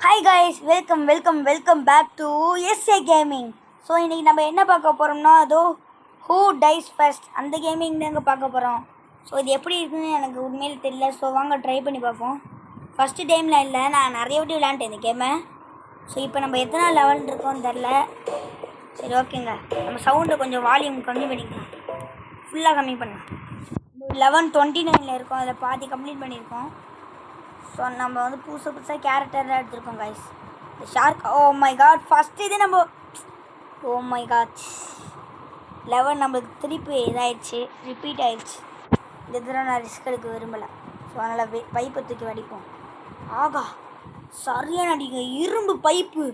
Hi guys, welcome back to SA gaming. So இன்றைக்கி நம்ம என்ன பார்க்க போகிறோம்னா ஹூ டைஸ் ஃபர்ஸ்ட் அந்த கேமிங் தாங்க பார்க்க போகிறோம். ஸோ இது எப்படி இருக்குன்னு எனக்கு உண்மையில் தெரியல. ஸோ வாங்க ட்ரை பண்ணி பார்ப்போம். ஃபஸ்ட்டு டைமில் இல்லை, நான் நிறைய வாட்டி விளையாண்டேன் இந்த கேமை. ஸோ இப்போ நம்ம எத்தனை லெவல் இருக்கோன்னு தெரில. சரி ஓகேங்க, நம்ம சவுண்டை கொஞ்சம் வால்யூம் கம்மி பண்ணிக்கலாம். ஃபுல்லாக கம்மி பண்ணலாம். 11:29 இருக்கோம், அதில் பாதி கம்ப்ளீட் பண்ணியிருக்கோம். ஸோ நம்ம வந்து புதுசாக கேரக்டர்லாம் எடுத்திருக்கோம் கைஸ். இந்த shark, oh my god, first இது நம்ம ஓ மை காட் 11 நம்மளுக்கு திருப்பி இதாகிடுச்சு, ரிப்பீட் ஆகிடுச்சு. இந்த தடவை நான் ரிஸ்க் எடுக்க விரும்பலை. ஸோ அதனால் பைப்பை தூக்கி வடிப்போம். ஆகா, சரியான அடிங்க, இரும்பு பைப்பு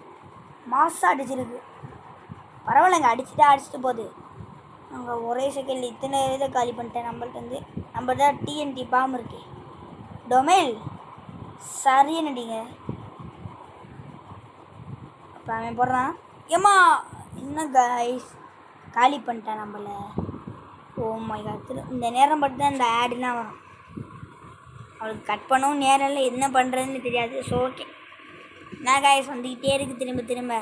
மாசாக அடிச்சிருக்கு. பரவாயில்லைங்க, அடிச்சுட்டு போகுது. அங்கே ஒரே செகண்ட் இத்தனை இதை காலி பண்ணிட்டேன். நம்மள்ட்ட தான் டிஎன்டி பாம் இருக்கு. டொமேல் சரியா நடிங்க. அப்போ அவன் போடுறான், ஏம்மா என்ன கைஸ் காலி பண்ணிட்டேன் நம்மள. ஓ மை காட், இந்த நேரம் மட்டும் தான் இந்த ஆடுலாம் வரும். அவளுக்கு கட் பண்ணவும் நேரம் இல்லை, என்ன பண்ணுறதுன்னு தெரியாது. ஸோ ஓகே, நான் கைஸ் வந்துக்கிட்டே இருக்குது திரும்ப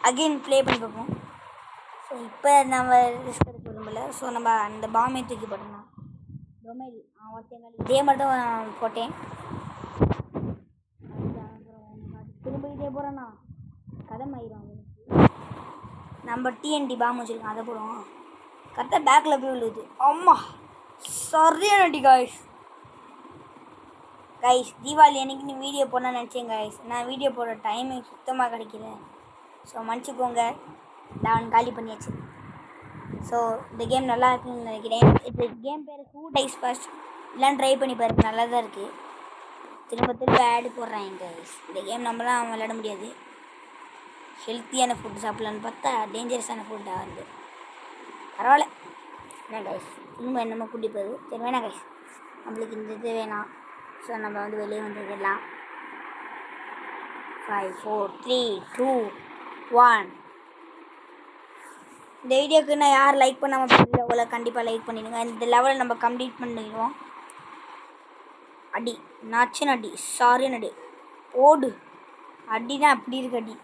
அகெயின் ப்ளே பண்ணி பார்ப்போம். ஸோ இப்போ நம்ம ரிஸ்க் எடுக்க விரும்பலை. ஸோ நம்ம அந்த பாம்பை தூக்கி போட்டோம்னா டொமைல் இதே மட்டும் போட்டேன். திரும்ப இதே போகிறேன்னா கதம் ஆயிரும். நம்ம டிஎன்டி பாம் வச்சுருக்கோம், அதை போடுவோம். கரெக்டாக பேக்கில் போய் விழுது. அம்மா சரியான அடி கைஸ். தீபாவளி அன்றைக்கி நீ வீடியோ போடணும்னு நினச்சேன் கைஸ். நான் வீடியோ போடுற டைமிங் சுத்தமாக கிடைக்கல. ஸோ மன்னிச்சுக்கோங்க, நான் காலி பண்ணியாச்சு. ஸோ இந்த கேம் நல்லா இருக்குன்னு நினைக்கிறேன். இந்த கேம் பேர் ஹூ டைஸ் ஃபர்ஸ்ட். எல்லாம் ட்ரை பண்ணி பாருங்க, நல்லா தான் இருக்குது. திரும்ப ஆடு போடுறேன் கைஸ். இந்த கேம் நம்மளாம் விளையாட முடியாது. ஹெல்த்தியான ஃபுட் சாப்பிட்லான்னு பார்த்தா டேஞ்சரஸான ஃபுட்டாக வருது. பரவாயில்ல என்ன கைஸ், திரும்ப என்னமோ கூட்டி போகுது. சரி வேணாம் கைஸ், நம்மளுக்கு இந்த இது வேணாம். ஸோ நம்ம வந்து வெளியே வந்துடலாம். 5 4 3 2 1. இந்த வீடியோக்கு நான் யார் லைக் பண்ணாமல் போகிறீங்களோ அவளை கண்டிப்பாக லைக் பண்ணிடுங்க. இந்த லெவலை நம்ம கம்ப்ளீட் பண்ணிடுவோம். அடி நச்சுன்னு அடி, சாரின்னு அடி, ஓடு அடி தான் அப்படி இருக்கு. அடி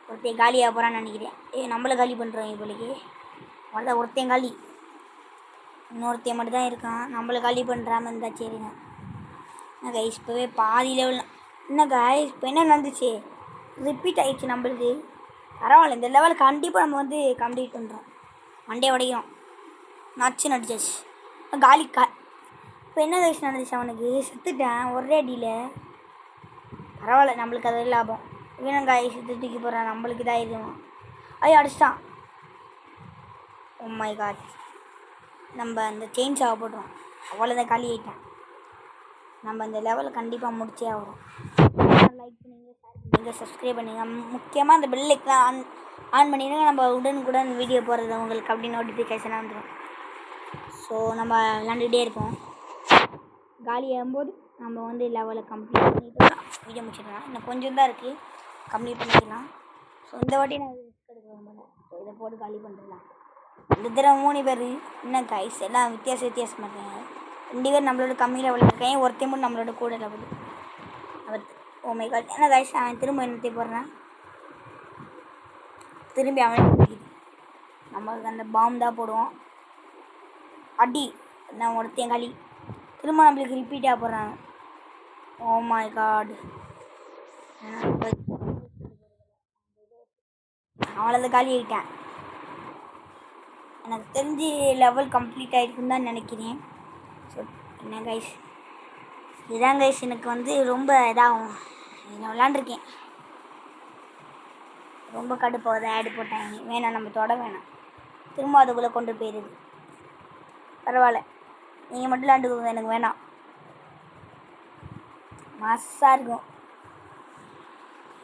ஒருத்தையும் காலியாக போகிறான்னு நினைக்கிறேன். நம்மளை காலி பண்ணுறோம் இப்போதைக்கு. அவ்வளோதான், ஒருத்தையும் காலி, இன்னொருத்தையும் மட்டும் தான் இருக்கான். நம்மளை காலி பண்ணுறாமல் இருந்தா சரிங்க. என்ன கைஸ், இப்போவே பாதி லெவல். என்ன கைஸ், இப்போ என்ன நடந்துச்சு, ரிப்பீட் ஆகிடுச்சு நம்மளுக்கு. பரவாயில்ல, இந்த லெவல் கண்டிப்பாக நம்ம வந்து கம்ப்ளீட் பண்ணுறோம். மண்டே உடைக்கிறோம். நச்சு நடிச்சாச்சு காலி இப்போ என்ன கைஸ் நடந்துச்சு, அவனுக்கு செத்துட்டேன் ஒரே அடியில். பரவாயில்ல, நம்மளுக்கு அது லாபம். வேணும் காய் செத்து தூக்கி போடுறான், நம்மளுக்கு இதாக இருக்கும். ஐயோ அடிச்சிட்டான். ஓ மை காட், நம்ம அந்த சேஞ்ச் ஆக போடுறோம். அவ்வளோதான், காலி ஆகிட்டேன். நம்ம இந்த லெவலில் கண்டிப்பாக முடிச்சே ஆகிறோம். லைக் பண்ணுங்கள், ஷேர் பண்ணுங்கள், சப்ஸ்கிரைப் பண்ணுங்கள். முக்கியமாக அந்த பெல்லைக்கெலாம் ஆன் பண்ணிடுங்க. நம்ம உடனுக்குடன் வீடியோ போடுறது உங்களுக்கு அப்படி நோட்டிஃபிகேஷனாக வந்துடும். ஸோ நம்ம விளாண்டுகிட்டே இருப்போம். காலி ஆகும்போது நம்ம வந்து லெவலை கம்ப்ளீட் பண்ணிட்டு வீடியோ முடிச்சிடலாம். இன்னும் கொஞ்சம் தான் இருக்குது, கம்ப்ளீட் பண்ணிக்கலாம். ஸோ இந்த வாட்டி நான் ரிஸ்க் எடுக்க விரும்புகிறேன். ஸோ இதை போட்டு காலி பண்ணிடலாம். இந்த தடவை 3 பேர். இன்னும் கைஸ் எல்லாம் வித்தியாசம் பண்ணுறாங்க. 2 பேர் நம்மளோட கம்மி லெவலில் இருக்கேன், ஒருத்தையும் மட்டும் நம்மளோட கூட லெவல். அவர் ஓ மை காட், ஏன்னா கைஸ் அவன் திரும்ப என்னத்தை போடுறான், திரும்பி அவன் நம்மளுக்கு அந்த பாம் தான் போடுவோம். அடி நான் ஒருத்தையும் காலி, திரும்ப நம்மளுக்கு ரிப்பீட்டாக போடுறாங்க. ஓ மை காட், அவ்வளோதான் காலி ஆகிட்டேன். எனக்கு தெரிஞ்சு லெவல் கம்ப்ளீட் ஆகிருக்குன்னு தான் நினைக்கிறேன். ஸோ என்ன கைஸ், இதான் கைஸ் எனக்கு வந்து ரொம்ப இதாகும். நான் விளாண்டுருக்கேன், ரொம்ப கடுப்பாகுது. ஆடு போட்டாங்க, வேணாம் நம்ம தொட வேணாம், திரும்ப அதுக்குள்ளே கொண்டு போயிடுது. பரவாயில்ல, நீங்கள் மட்டும் விளாண்டுக்கோங்க, எனக்கு வேணாம். மஸ்ஸாக இருக்கும்.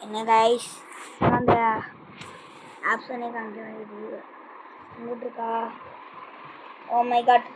என்ன கைஸ், அந்த ஆப்ஷனே காமிக்க வேண்டியது இங்கிட்டு இருக்கா. ஓ மை காட்,